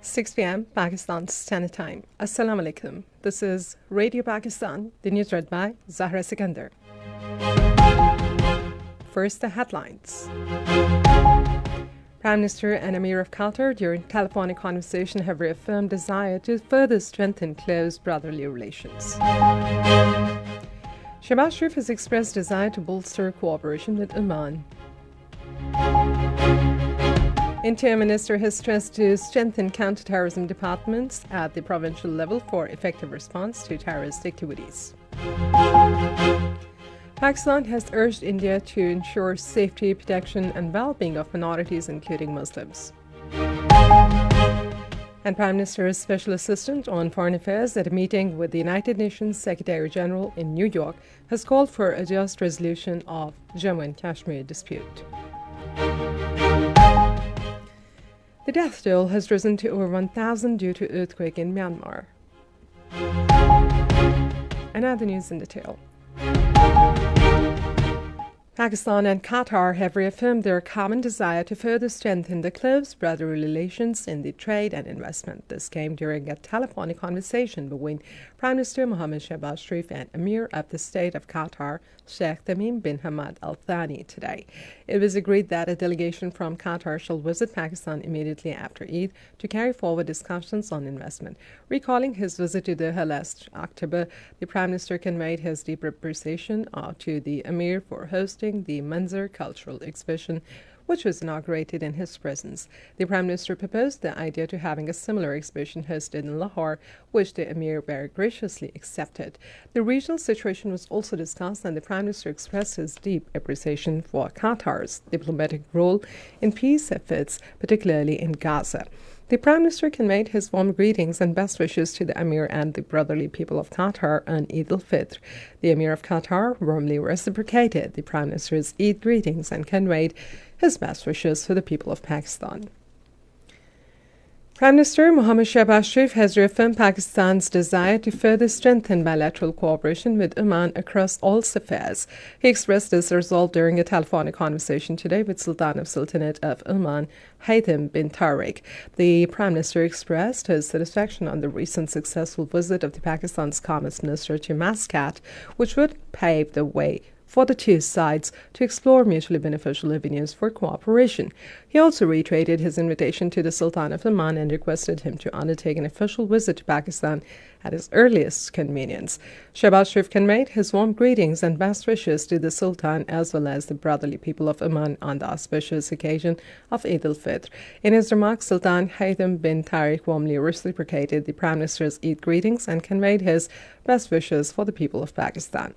6 p.m. Pakistan Standard Time. Assalamu alaikum. This is Radio Pakistan, the news read by Zahra Sikandar. First, the headlines. Prime Minister and Emir of Qatar during telephonic conversation have reaffirmed desire to further strengthen close brotherly relations. Shehbaz Sharif has expressed desire to bolster cooperation with Oman. Interior Minister has stressed to strengthen counter-terrorism departments at the provincial level for effective response to terrorist activities. Pakistan has urged India to ensure safety, protection and well-being of minorities, including Muslims. And Prime Minister's Special Assistant on Foreign Affairs at a meeting with the United Nations Secretary-General in New York has called for a just resolution of Jammu and Kashmir dispute. The death toll has risen to over 1,000 due to earthquake in Myanmar. And now the news in detail. Pakistan and Qatar have reaffirmed their common desire to further strengthen the close brotherly relations in the trade and investment. This came during a telephonic conversation between Prime Minister Mohammed Shehbaz Sharif and Emir of the State of Qatar, Sheikh Tamim bin Hamad Al Thani, today. It was agreed that a delegation from Qatar shall visit Pakistan immediately after Eid to carry forward discussions on investment. Recalling his visit to Doha last October, the Prime Minister conveyed his deep appreciation to the Emir for hosting the Manzar Cultural Exhibition, which was inaugurated in his presence. The Prime Minister proposed the idea to having a similar exhibition hosted in Lahore, which the Emir very graciously accepted. The regional situation was also discussed, and the Prime Minister expressed his deep appreciation for Qatar's diplomatic role in peace efforts, particularly in Gaza. The Prime Minister conveyed his warm greetings and best wishes to the Emir and the brotherly people of Qatar on Eid al-Fitr. The Emir of Qatar warmly reciprocated the Prime Minister's Eid greetings and conveyed his best wishes for the people of Pakistan. Prime Minister Mohammed Shehbaz Sharif has reaffirmed Pakistan's desire to further strengthen bilateral cooperation with Oman across all spheres. He expressed this resolve during a telephonic conversation today with Sultan of Sultanate of Oman, Haytham bin Tariq. The Prime Minister expressed his satisfaction on the recent successful visit of the Pakistan's Commerce Minister to Muscat, which would pave the way for the two sides to explore mutually beneficial avenues for cooperation. He also reiterated his invitation to the Sultan of Oman and requested him to undertake an official visit to Pakistan at his earliest convenience. Shehbaz Sharif conveyed his warm greetings and best wishes to the Sultan as well as the brotherly people of Oman on the auspicious occasion of Eid al-Fitr. In his remarks, Sultan Haytham bin Tariq warmly reciprocated the Prime Minister's Eid greetings and conveyed his best wishes for the people of Pakistan.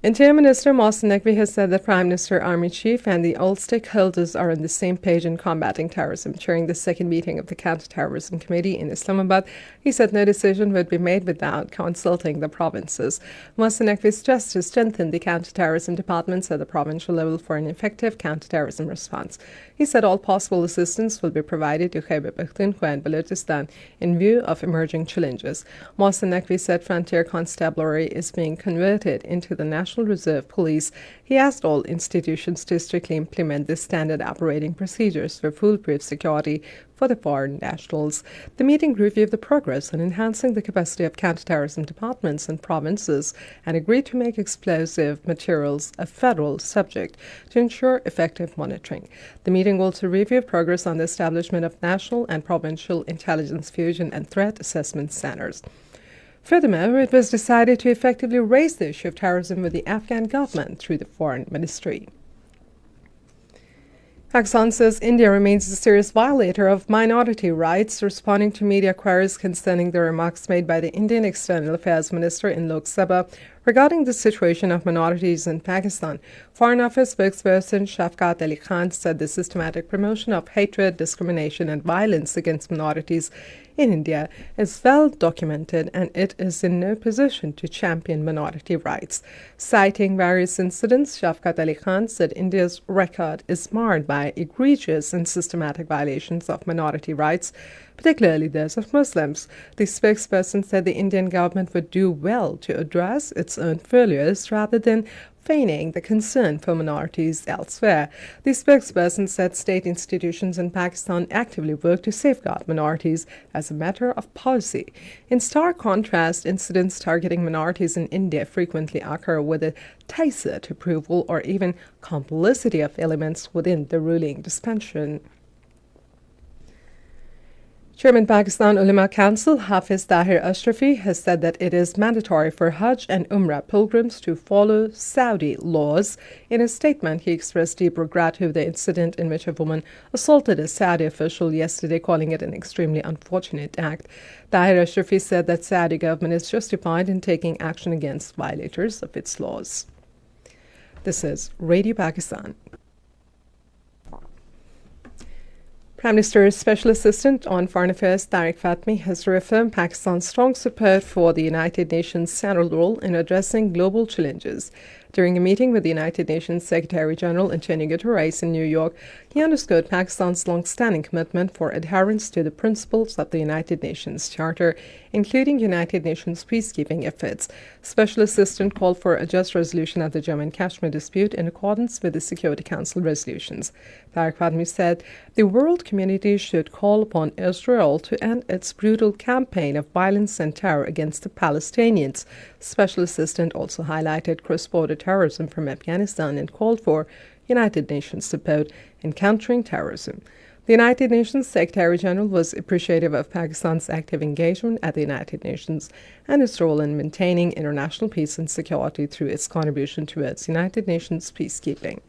Interior Minister Mohsin Naqvi has said that Prime Minister, Army Chief and the all stakeholders are on the same page in combating terrorism. During the second meeting of the Counter-Terrorism Committee in Islamabad, he said no decision would be made without consulting the provinces. Mohsin Naqvi stressed to strengthen the counter-terrorism departments at the provincial level for an effective counter-terrorism response. He said all possible assistance will be provided to Khyber Pakhtunkhwa and Balochistan in view of emerging challenges. Mohsin Naqvi said Frontier Constabulary is being converted into the National Reserve Police. He asked all institutions to strictly implement the standard operating procedures for foolproof security for the foreign nationals. The meeting reviewed the progress on enhancing the capacity of counterterrorism departments and provinces and agreed to make explosive materials a federal subject to ensure effective monitoring. The meeting also reviewed progress on the establishment of national and provincial intelligence fusion and threat assessment centers. Furthermore, it was decided to effectively raise the issue of terrorism with the Afghan government through the Foreign Ministry. Pakistan says India remains a serious violator of minority rights, responding to media queries concerning the remarks made by the Indian External Affairs Minister in Lok Sabha regarding the situation of minorities in Pakistan. Foreign Office spokesperson Shafqat Ali Khan said the systematic promotion of hatred, discrimination and violence against minorities in India is well documented and it is in no position to champion minority rights. Citing various incidents, Shafqat Ali Khan said India's record is marred by egregious and systematic violations of minority rights, particularly those of Muslims. The spokesperson said the Indian government would do well to address its own failures rather than feigning the concern for minorities elsewhere. The spokesperson said state institutions in Pakistan actively work to safeguard minorities as a matter of policy. In stark contrast, incidents targeting minorities in India frequently occur with a tacit approval or even complicity of elements within the ruling dispensation. Chairman Pakistan Ulama Council Hafiz Tahir Ashrafi has said that it is mandatory for Hajj and Umrah pilgrims to follow Saudi laws. In a statement, he expressed deep regret over the incident in which a woman assaulted a Saudi official yesterday, calling it an extremely unfortunate act. Tahir Ashrafi said that Saudi government is justified in taking action against violators of its laws. This is Radio Pakistan. Prime Minister's Special Assistant on Foreign Affairs, Tariq Fatmi, has reaffirmed Pakistan's strong support for the United Nations' central role in addressing global challenges. During a meeting with the United Nations Secretary-General Antonio Guterres in New York, he underscored Pakistan's long-standing commitment for adherence to the principles of the United Nations Charter, including United Nations peacekeeping efforts. Special Assistant called for a just resolution of the Jammu and Kashmir dispute in accordance with the Security Council resolutions. Tariq Fatmi said the world community should call upon Israel to end its brutal campaign of violence and terror against the Palestinians. Special Assistant also highlighted cross-border terrorism from Afghanistan and called for United Nations support in countering terrorism. The United Nations Secretary-General was appreciative of Pakistan's active engagement at the United Nations and its role in maintaining international peace and security through its contribution towards United Nations peacekeeping.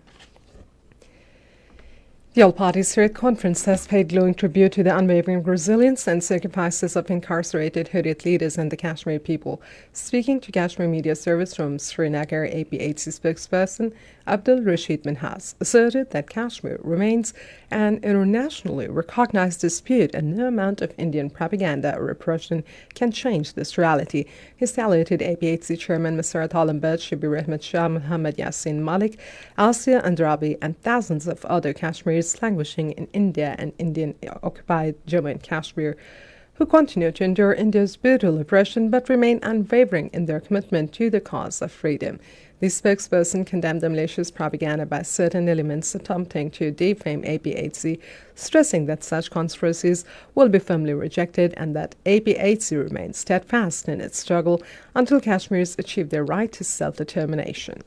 The All-Party Syrian Conference has paid glowing tribute to the unwavering resilience and sacrifices of incarcerated Hurriyat leaders and the Kashmir people. Speaking to Kashmir Media Service from Srinagar, APHC spokesperson Abdul Rashid Minhas asserted that Kashmir remains an internationally recognized dispute and no amount of Indian propaganda or repression can change this reality. He saluted APHC Chairman Masarat Alambad, Shabir Ahmed Shah, Muhammad Yassin Malik, Asia Andrabi, and thousands of other Kashmiris languishing in India and Indian-occupied Jammu and Kashmir, who continue to endure India's brutal oppression but remain unwavering in their commitment to the cause of freedom. The spokesperson condemned the malicious propaganda by certain elements attempting to defame APHC, stressing that such conspiracies will be firmly rejected and that APHC remains steadfast in its struggle until Kashmiris achieve their right to self-determination.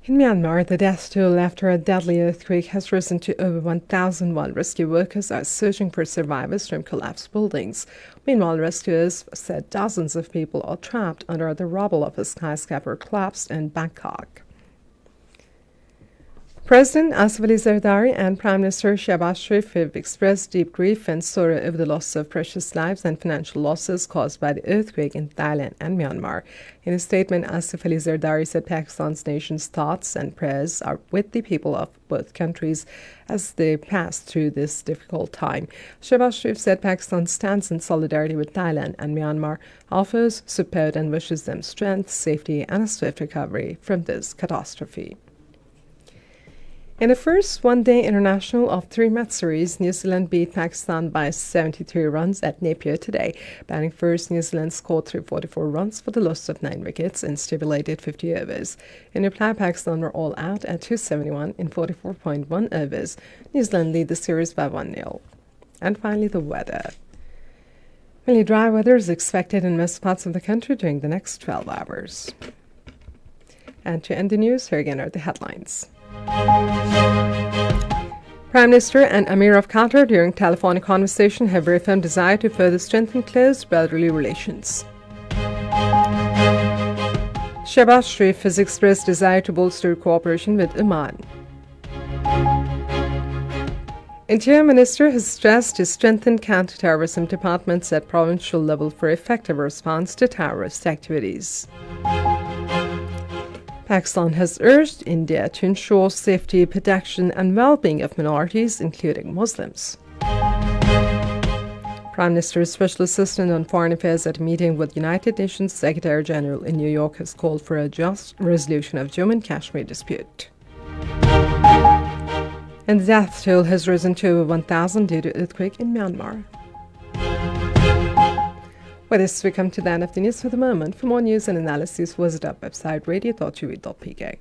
In Myanmar, the death toll after a deadly earthquake has risen to over 1,000 while rescue workers are searching for survivors from collapsed buildings. Meanwhile, rescuers said dozens of people are trapped under the rubble of a skyscraper collapsed in Bangkok. President Asif Ali Zardari and Prime Minister Shehbaz Sharif have expressed deep grief and sorrow over the loss of precious lives and financial losses caused by the earthquake in Thailand and Myanmar. In a statement, Asif Ali Zardari said Pakistan's nation's thoughts and prayers are with the people of both countries as they pass through this difficult time. Shehbaz Sharif said Pakistan stands in solidarity with Thailand and Myanmar, offers support and wishes them strength, safety, and a swift recovery from this catastrophe. In the first one-day international of 3 match series, New Zealand beat Pakistan by 73 runs at Napier today. Batting first, New Zealand scored 344 runs for the loss of 9 wickets in stipulated 50 overs. In reply, Pakistan were all out at 271 in 44.1 overs. New Zealand lead the series by 1-0. And finally, the weather. Mainly dry weather is expected in most parts of the country during the next 12 hours. And to end the news, here again are the headlines. Prime Minister and Emir of Qatar during telephonic conversation have reaffirmed desire to further strengthen close brotherly relations. Shehbaz Sharif has expressed desire to bolster cooperation with Oman. Interior Minister has stressed to strengthen counter-terrorism departments at provincial level for effective response to terrorist activities. Pakistan has urged India to ensure safety, protection and well-being of minorities, including Muslims. Prime Minister's Special Assistant on Foreign Affairs at a meeting with United Nations Secretary-General in New York has called for a just resolution of Jammu and Kashmir dispute. And the death toll has risen to over 1,000 due to earthquake in Myanmar. With this, we come to the end of the news for the moment. For more news and analysis, visit our website radio.ui.pk.